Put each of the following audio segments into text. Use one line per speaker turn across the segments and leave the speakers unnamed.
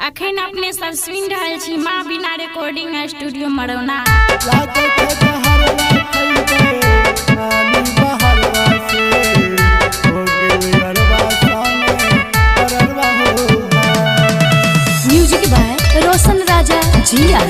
अखन अपने सब सुनि रहल छी माँ बिना recording studio Marauna.
Music by Roshan Raja जिया।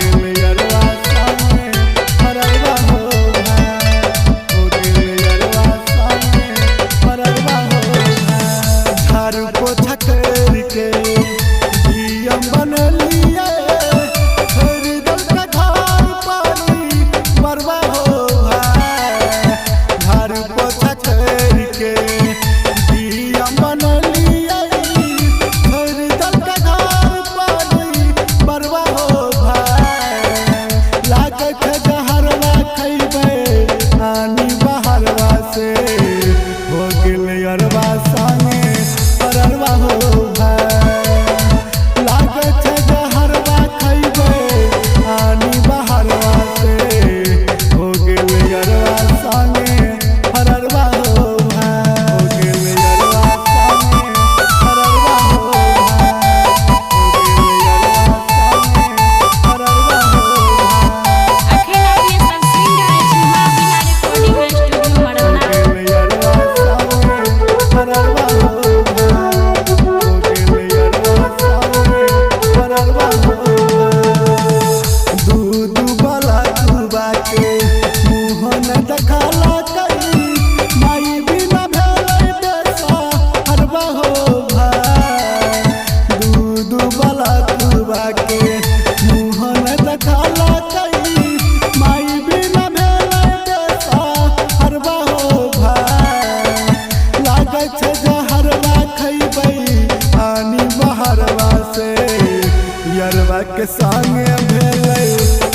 के संगे भेलै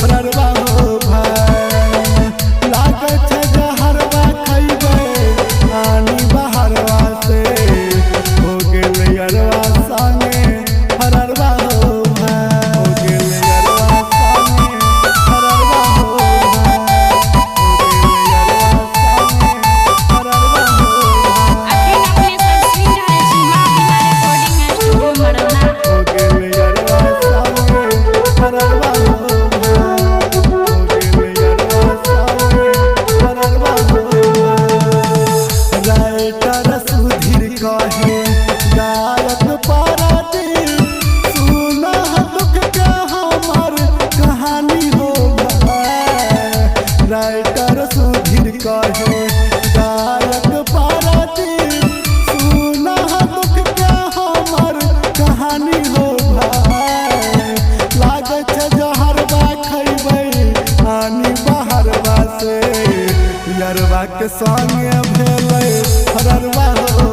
फररवा हो भाई लागे छै जहरवा खइबै आनी बहरवा से हो गेलै अरवा संगे फररवा हो भाई हो गेलै अरवा संगे फररवा हो राइटर सुधीर कहे गायक पाराती सुना दुख के हमर कहानी हो भाई लागे छै जहरवा खइबै आनी बहरवा से यरवा के संगे भेलै फररवा हो।